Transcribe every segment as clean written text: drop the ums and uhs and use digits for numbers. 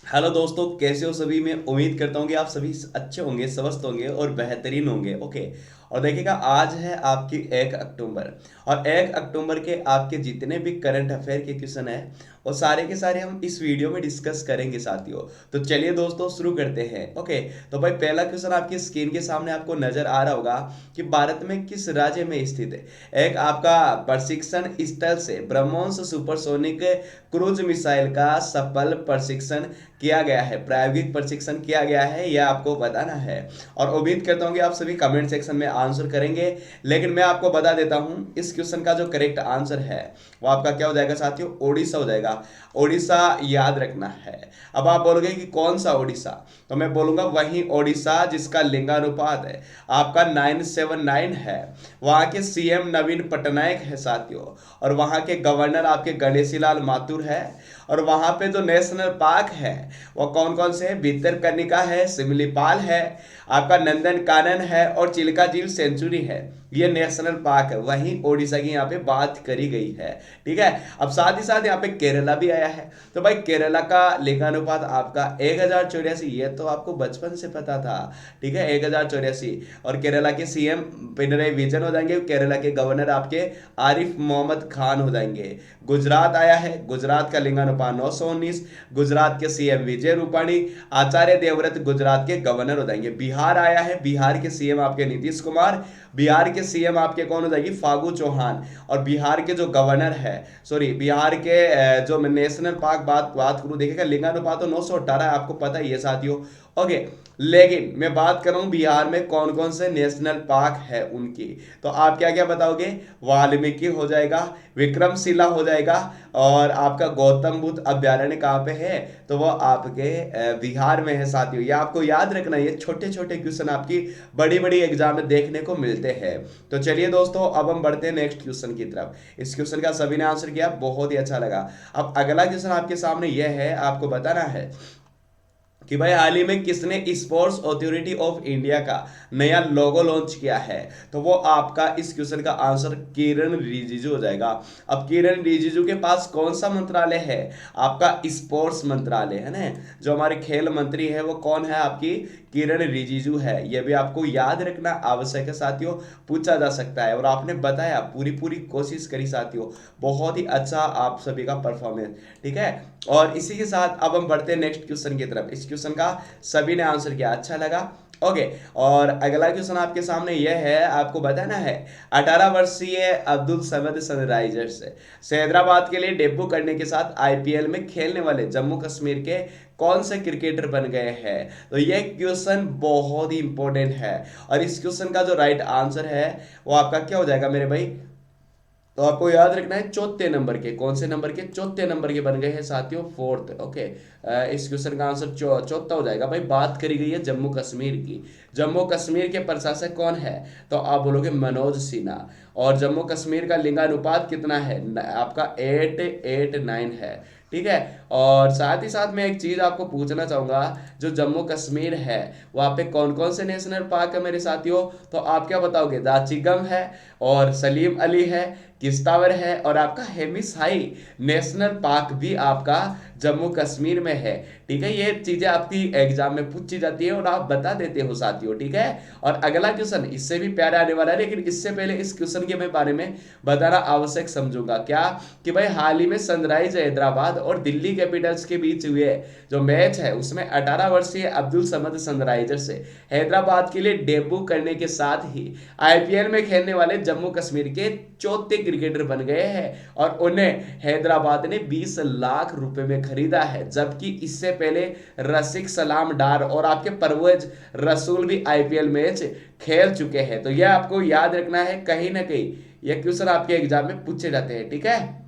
Hello दोस्तों, कैसे हो सभी। मैं उम्मीद करता हूँ कि आप सभी अच्छे होंगे, स्वस्थ होंगे और बेहतरीन होंगे। ओके। और देखिएगा, आज है आपकी 1 अक्टूबर। और 1 अक्टूबर के आपके जितने भी करंट अफेयर के क्वेश्चन है वो सारे के सारे हम इस वीडियो में डिस्कस करेंगे साथियों। तो चलिए दोस्तों, शुरू करते हैं। ओके। तो भाई, पहला क्वेश्चन आपकी स्क्रीन के सामने आपको नजर आ रहा होगा कि भारत में किस राज्य में स्थित है एक आपका प्रशिक्षण स्थल से ब्रह्मोस सुपरसोनिक क्रूज मिसाइल का सफल प्रशिक्षण किया गया है, प्रायोगिक प्रशिक्षण किया गया है, यह आपको बताना है। और उम्मीद करता हूँ कि आप सभी कमेंट सेक्शन में आंसर करेंगे। लेकिन मैं आपको बता देता हूँ, इस क्वेश्चन का जो करेक्ट आंसर है वो आपका क्या हो जाएगा साथियों, ओडिशा हो जाएगा। ओडिशा याद रखना है। अब आप बोलोगे कि कौन सा ओडिशा, तो मैं बोलूंगा वही ओडिशा जिसका लिंगानुपात है आपका 979 है। वहां के सीएम नवीन पटनायक है साथियों। और वहां के गवर्नर आपके गणेशी लाल माथुर है। और वहां पे जो नेशनल पार्क है वो कौन कौन से है, भितरकनिका है, सिमलीपाल है, आपका नंदन कानन है और चिल्का झील सेंचुरी है। ये नेशनल पार्क है, वहीं ओडिशा की यहाँ पे बात करी गई है। ठीक है। अब साथ ही साथ यहाँ पे केरला भी आया है। तो भाई, केरला का लिंगानुपात आपका 1084, ये तो आपको बचपन से पता था। ठीक है, 1084। और केरला के सीएम पिनरई विजयन हो जाएंगे, केरला के गवर्नर आपके आरिफ मोहम्मद खान हो जाएंगे। गुजरात आया है, गुजरात का लिंगानुपात 919, गुजरात के सीएम विजय रूपाणी, आचार्य देवव्रत गुजरात के गवर्नर हो जाएंगे। बिहार आया है, बिहार के सीएम आपके नीतीश कुमार, बिहार के सीएम आपके कौन हो जाएगी, फागू चौहान। और बिहार के जो गवर्नर है, सॉरी, बिहार के जो नेशनल पार्क बात बात करूं, देखिएगा लिंगानुपात तो 918 आपको पता ही है साथियों। ओके। लेकिन मैं बात कर रहा हूं बिहार में कौन कौन से नेशनल पार्क है उनकी। तो आप क्या क्या बताओगे, वाल्मीकि हो जाएगा, विक्रमशिला हो जाएगा, और आपका गौतम बुद्ध अभ्यारण्य कहाँ पे है, तो वो आपके बिहार में है साथियों। ये आपको याद रखना, ये छोटे छोटे क्वेश्चन आपकी बड़ी बड़ी एग्जाम में देखने को मिलते हैं। तो चलिए दोस्तों, अब हम बढ़ते हैं नेक्स्ट क्वेश्चन की तरफ। इस क्वेश्चन का सभी ने आंसर किया, बहुत ही अच्छा लगा। अब अगला क्वेश्चन आपके सामने यह है, आपको बताना है कि भाई हाल ही में किसने स्पोर्ट्स अथॉरिटी ऑफ इंडिया का नया लोगो लॉन्च किया है। तो वो आपका इस क्वेश्चन का आंसर किरण रिजिजू हो जाएगा। अब किरण रिजिजू के पास कौन सा मंत्रालय है, आपका स्पोर्ट्स मंत्रालय है ना। जो हमारे खेल मंत्री है वो कौन है, आपकी किरण रिजिजू है। यह भी आपको याद रखना आवश्यक है साथियों, पूछा जा सकता है। और आपने बताया, पूरी पूरी कोशिश करी साथियों, बहुत ही अच्छा आप सभी का परफॉर्मेंस। ठीक है। और इसी के साथ अब हम बढ़ते हैं नेक्स्ट क्वेश्चन की तरफ। इस क्वेश्चन का सभी ने आंसर किया, अच्छा लगा। ओके। और अगला क्वेश्चन आपके सामने यह है, आपको बताना है 18 वर्षीय अब्दुल समद सनराइजर्स से हैदराबाद के लिए डेब्यू करने के साथ आईपीएल में खेलने वाले जम्मू कश्मीर के कौन से क्रिकेटर बन गए हैं। तो यह क्वेश्चन बहुत ही इंपॉर्टेंट है। और इस क्वेश्चन का जो राइट आंसर है वो आपका क्या हो जाएगा मेरे भाई, तो आपको याद रखना है चौथे नंबर के, कौन से नंबर के, चौथे नंबर के बन गए हैं साथियों, फोर्थ। ओके। इस क्वेश्चन का आंसर चौथा हो जाएगा। भाई, बात करी गई है जम्मू कश्मीर की। जम्मू कश्मीर के प्रशासक कौन है, तो आप बोलोगे मनोज सिन्हा। और जम्मू कश्मीर का लिंगानुपात कितना है, आपका 889 है। ठीक है। और साथ ही साथ मैं एक चीज आपको पूछना चाहूंगा, जो जम्मू कश्मीर है वहां पे कौन कौन से नेशनल पार्क है मेरे साथियों, तो आप क्या बताओगे, दाचिगम है, और सलीम अली है, किश्तावर है, और आपका हेमिस हाई नेशनल पार्क भी आपका जम्मू कश्मीर में है। ठीक है। ये चीजें आपकी एग्जाम में पूछी जाती है और आप बता देते हो साथियों। ठीक है। और अगला क्वेश्चन इससे भी प्यारा आने वाला है, लेकिन इससे पहले इस क्वेश्चन के बारे में बताना आवश्यक समझूंगा क्या, कि भाई हाल ही में सनराइज हैदराबाद और दिल्ली कैपिटल्स के बीच हुए जो मैच है उसमें 18 वर्षीय अब्दुल समद सनराइजर से हैदराबाद के लिए डेब्यू करने के साथ ही आईपीएल में खेलने वाले जम्मू कश्मीर के चौथे क्रिकेटर बन गए हैं। और उन्हें हैदराबाद ने 20 लाख रुपए में खरीदा है, जबकि इससे पहले रसिक सलाम डार और आपके परवेज रसूल भी आईपीएल मैच खेल चुके हैं। तो यह आपको याद रखना है, कहीं ना कहीं यह क्वेश्चन आपके एग्जाम में पूछे जाते हैं। ठीक है।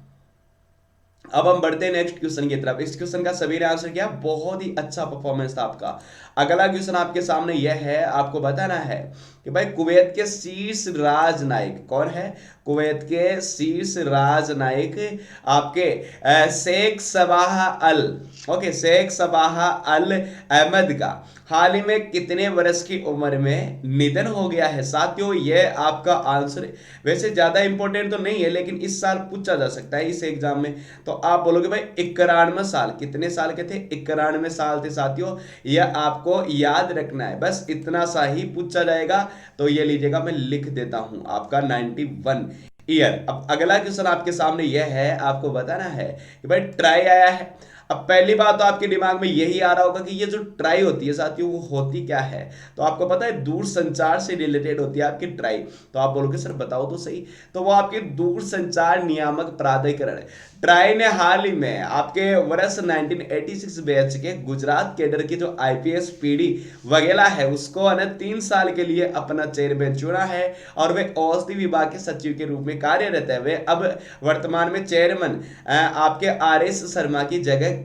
अब हम बढ़ते हैं नेक्स्ट क्वेश्चन की तरफ। इस क्वेश्चन का सभी ने आंसर किया, बहुत ही अच्छा परफॉर्मेंस था आपका। अगला क्वेश्चन आपके सामने यह है, आपको बताना है कि भाई कुवैत के शीर्ष राजनायक कौन है? कुवैत के शीर्ष राजनायक आपके शेख सबाह अल, ओके, शेख सबाह अल अहमद का हाल ही में कितने वर्ष की उम्र में निधन हो गया है साथियों? यह आपका आंसर वैसे ज्यादा इंपॉर्टेंट तो नहीं है, लेकिन इस साल पूछा जा सकता है इस एग्जाम में। तो आप बोलोगे भाई 91 साल। कितने साल के थे? 91 साल थे साथियों। यह आपको याद रखना है, बस इतना सा ही पूछा जाएगा। तो ये लीजिएगा, मैं लिख देता हूं आपका 91 ईयर। अब अगला क्वेश्चन आपके सामने यह है, आपको बताना है कि भाई ट्राई आया है। अब पहली बात तो आपके दिमाग में यही आ रहा होगा कि ये जो ट्राई होती है साथियों, वो होती क्या है? तो आपको पता है दूर संचार से रिलेटेड होती है आपकी ट्राई। तो आप बोलोगे सर बताओ तो सही। तो वो आपके दूर संचार नियामक प्राधिकरण है। ट्राई ने हाल ही में आपके वर्ष 1986 बैच के गुजरात कैडर की जो आईपीएस पीडी वगैरह है उसको 3 साल के लिए अपना चेयरमैन चुना है, और वे औषधि विभाग के सचिव के रूप में कार्यरत है। वे अब वर्तमान में चेयरमैन आपके आर एस शर्मा की जगह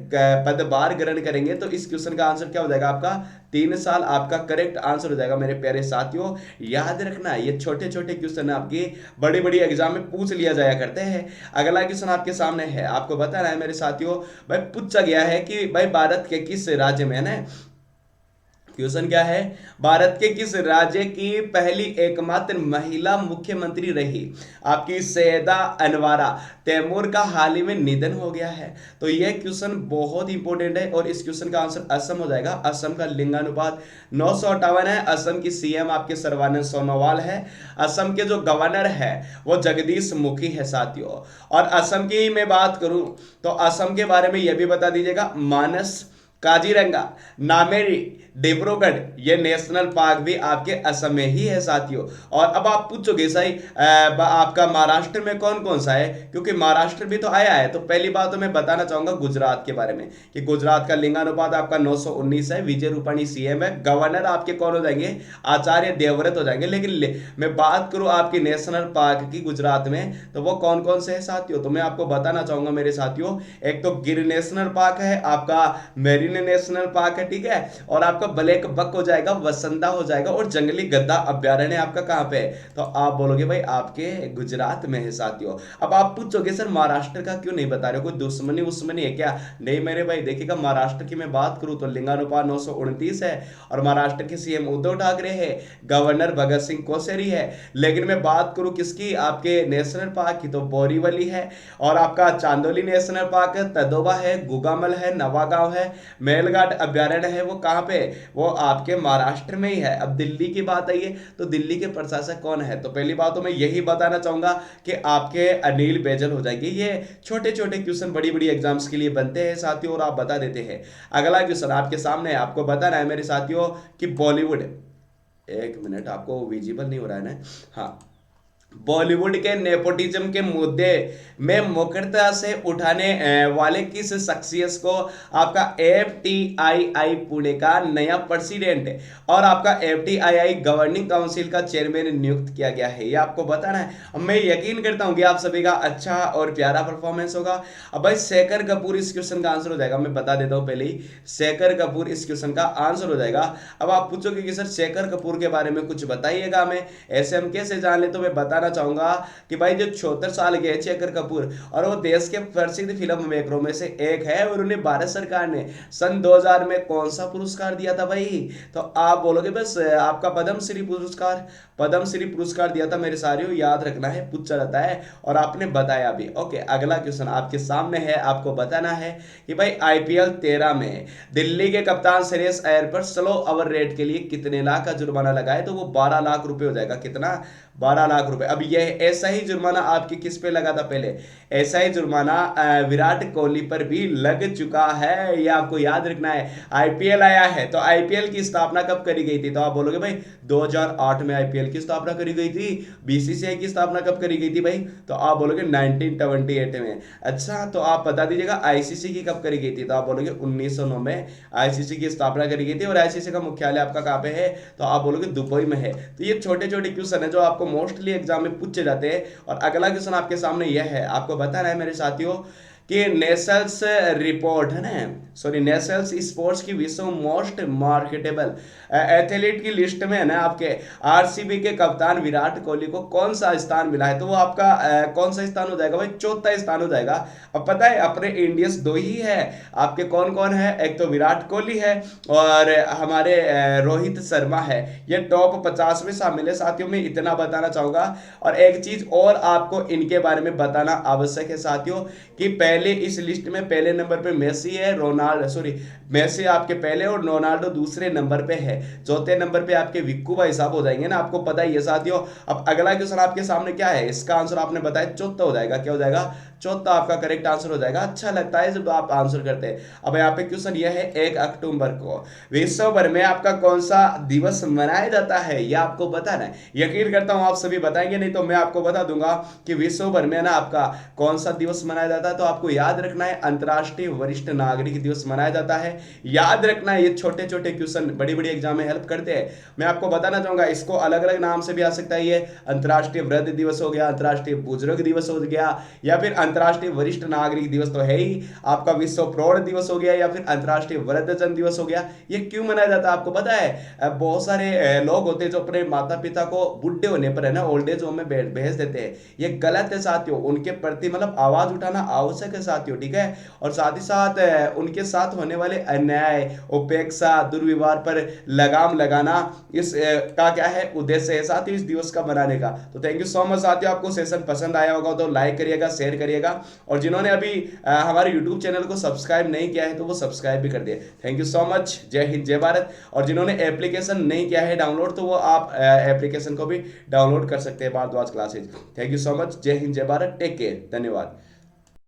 पदभार ग्रहण करेंगे। तो इस क्वेश्चन का आंसर क्या हो जाएगा आपका? 3 साल आपका करेक्ट आंसर हो जाएगा मेरे प्यारे साथियों। याद रखना ये छोटे छोटे क्वेश्चन आपके बड़ी बड़ी एग्जाम में पूछ लिया जाया करते हैं। अगला क्वेश्चन आपके सामने है, आपको बताना है मेरे साथियों। भाई पूछा गया है कि भाई भारत के किस राज्य में है, क्वेश्चन क्या है? भारत के किस राज्य की पहली एकमात्र महिला मुख्यमंत्री रही आपकी सैयदा अनवारा तैमूर का हाल ही में निधन हो गया है? तो यह क्वेश्चन बहुत इंपॉर्टेंट है, और इस क्वेश्चन का आंसर असम हो जाएगा। असम का लिंगानुपात 958 है। असम की सीएम आपके सर्बानंद सोनोवाल है। असम के जो गवर्नर है वो जगदीश मुखी है साथियों। और असम की मैं बात करूं तो असम के बारे में यह भी बता दीजिएगा, मानस, काजीरंगा, नामेरी, डिब्रूगढ़, ये नेशनल पार्क भी आपके असम में ही है साथियों। और अब आप पूछोगे सही आपका महाराष्ट्र में कौन कौन सा है, क्योंकि महाराष्ट्र भी तो आया है। तो पहली बात तो मैं बताना चाहूंगा गुजरात के बारे में कि गुजरात का लिंगानुपात आपका 919 है। विजय रूपाणी सीएम है। गवर्नर आपके कौन हो जाएंगे? आचार्य देवव्रत हो जाएंगे। लेकिन मैं बात करूं आपकी नेशनल पार्क की गुजरात में, तो वो कौन कौन से है साथियों? तो मैं आपको बताना चाहूंगा मेरे साथियों, एक तो गिर नेशनल पार्क है, आपका मेरीन नेशनल पार्क है, ठीक है, और आपका ब्लैक बक हो जाएगा, वसंता हो जाएगा, और जंगली गद्दा अभ्यारण्य आपका कहां पे है? तो आप बोलोगे भाई आपके गुजरात में है साथियों। अब आप पूछोगे सर महाराष्ट्र का क्यों नहीं बता रहे हो, कोई दुश्मनी उस्मनी है क्या? नहीं मेरे भाई, देखिएगा महाराष्ट्र की मैं बात करूं तो लिंगानुपात 929 है, और महाराष्ट्र के सीएम उद्धव ठाकरे है, गवर्नर भगत सिंह कोश्यारी है। लेकिन मैं बात करूं किसकी, आपके नेशनल पार्क की, तो बोरीवली है, और आपका चांदोली नेशनल पार्क है, तदोबा है, गुगामल है, नवागांव है, मेलघाट अभ्यारण्य है, वो कहां पे? वो आपके महाराष्ट्र में ही है। अब दिल्ली की बात आई है, तो दिल्ली के प्रशासक कौन है? तो पहली बात तो मैं यही बताना चाहूंगा कि आपके अनिल बैजल हो जाएंगे। ये छोटे छोटे क्वेश्चन बड़ी बड़ी एग्जाम्स के लिए बनते हैं साथियों, और आप बता देते हैं। अगला क्वेश्चन आपके सामने है, आपको बताना है मेरे साथियों कि बॉलीवुड, एक मिनट, आपको विजिबल नहीं हो रहा है ना? हाँ, बॉलीवुड के नेपोटिज्म के मुद्दे में मुखरता से उठाने वाले किस शख्सियत को आपका एफटीआईआई पुणे का नया प्रेसिडेंट और आपका एफटीआईआई गवर्निंग काउंसिल का चेयरमैन नियुक्त किया गया है? ये आपको बताना है। मैं यकीन करता हूं कि आप सभी का अच्छा और प्यारा परफॉर्मेंस होगा। अब भाई शेखर कपूर इस क्वेश्चन का आंसर हो जाएगा। मैं बता देता हूं पहले ही, शेखर कपूर इस क्वेश्चन का आंसर हो जाएगा। अब आप पूछोगे कि सर शेखर कपूर के बारे में कुछ बताइएगा हमें, ऐसे हम कैसे जान ले? तो मैं बताना चाहूंगा कि भाई जो 74 साल के शेखर कपूर, और वो देश के प्रसिद्ध फिल्म मेकरों में से एक है, और उन्हें भारत सरकार ने सन 2000 में कौन सा पुरस्कार दिया था भाई? तो आप बोलोगे बस आपका पद्मश्री पुरस्कार, पद्मश्री पुरस्कार दिया था मेरे साथियों। याद रखना है, पूछा जाता है, और आपने बताया भी। ओके, अगला क्वेश्चन आपके सामने है, आपको बताना है कि भाई आईपीएल 13 में दिल्ली के कप्तान श्रेयस अय्यर पर स्लो ओवर रेट के लिए कितने लाख का जुर्माना लगाए? तो वो 12 लाख रुपए हो जाएगा। कितना? 12 लाख रुपए। अब यह ऐसा ही जुर्माना आपके किस पे लगा था पहले? ऐसा ही जुर्माना विराट कोहली पर भी लग चुका है, ये आपको याद रखना है। आईपीएल आया है, तो आईपीएल की स्थापना कब करी गई थी? तो आप बोलोगे भाई 2008 में आईपीएल की स्थापना करी गई थी। बीसीसीआई की स्थापना कब करी गई थी भाई? तो आप बोलोगे 1978 में। अच्छा, तो आप बता दीजिएगा आईसीसी की कब करी गई थी? तो आप बोलोगे 1909 में आईसीसी की स्थापना करी गई थी, और आईसीसी का मुख्यालय आपका कहां पे है? तो आप बोलोगे दुबई में है। तो ये छोटे छोटे क्वेश्चन है जो मोस्टली एग्जाम में पूछे जाते हैं। और अगला क्वेश्चन आपके सामने यह है, आपको बताना है मेरे साथियों कि नेशंस रिपोर्ट है ना, सॉरी नेशंस स्पोर्ट्स की विश्व मोस्ट मार्केटेबल एथलीट की लिस्ट में है ना आपके आरसीबी के कप्तान विराट कोहली को कौन सा स्थान मिला है, तो वो आपका कौन सा स्थान हो जाएगा भाई, चौथा स्थान हो जाएगा। अब पता है अपने इंडियंस दो ही है आपके, कौन कौन है, एक तो विराट कोहली है और हमारे रोहित शर्मा है, ये टॉप 50 में शामिल है साथियों। में इतना बताना चाहूंगा। और एक चीज और आपको इनके बारे में बताना आवश्यक है साथियों, कि पहले इस लिस्ट में पहले नंबर पे मेसी है, रोनाल्डो सॉरी मेसी आपके पहले और रोनाल्डो दूसरे नंबर पे है, चौथे नंबर पे आपके विक्कू भाई साहब हो जाएंगे ना, आपको पता ही है साथियों। अब अगला क्वेश्चन आपके सामने क्या है, इसका आंसर आपने बताया चौथा हो जाएगा, क्या हो जाएगा, चौथा आपका करेक्ट आंसर हो जाएगा। अच्छा लगता है जब आप आंसर करते हैं। अब यहाँ पे क्वेश्चन यह है 1 अक्टूबर को विश्व भर में आपका कौन सा दिवस मनाया जाता है, यह आपको बताना है। यकीन करता हूं आप सभी बताएंगे, नहीं तो मैं आपको बता दूंगा कि विश्व भर में ना आपका कौन सा दिवस मनाया जाता है। तो आपको याद रखना है अंतर्राष्ट्रीय वरिष्ठ नागरिक दिवस मनाया जाता है। याद रखना है, ये छोटे छोटे क्वेश्चन बड़ी बड़ी एग्जाम में हेल्प करते हैं। मैं आपको बताना चाहूंगा, इसको अलग अलग नाम से भी आ सकता है, ये अंतर्राष्ट्रीय वृद्ध दिवस हो गया, अंतर्राष्ट्रीय बुजुर्ग दिवस हो गया, या फिर अंतर्राष्ट्रीय वरिष्ठ नागरिक दिवस तो है ही, आपका विश्व प्रौढ़ दिवस हो गया, या फिर अंतर्राष्ट्रीय वृद्धजन दिवस हो गया। ये क्यों मनाया जाता है आपको पता है, बहुत सारे लोग होते हैं जो अपने माता पिता को बुढ़े होने पर है ना ओल्ड एज होम में भेज देते हैं। ये गलत है साथियों, उनके प्रति मतलब आवाज उठाना आवश्यक है साथियों, ठीक है। और साथ ही साथ उनके साथ होने वाले अन्याय, उपेक्षा, दुर्व्यवहार पर लगाम लगाना, इस का क्या है उद्देश्य है साथियों इस दिवस का मनाने का। तो थैंक यू सो मच साथियों, आपको सेशन पसंद आया होगा तो लाइक करिएगा, शेयर करिएगा, और जिन्होंने अभी हमारे यूट्यूब चैनल को सब्सक्राइब नहीं किया है तो वो सब्सक्राइब भी कर दिए। थैंक यू सो मच, जय हिंद जय भारत। और जिन्होंने एप्लीकेशन नहीं किया है डाउनलोड, तो वो आप एप्लीकेशन को भी डाउनलोड कर सकते हैं, Bharadwaj classes. Thank you so much, जय हिंद जय भारत, टेक केयर, धन्यवाद।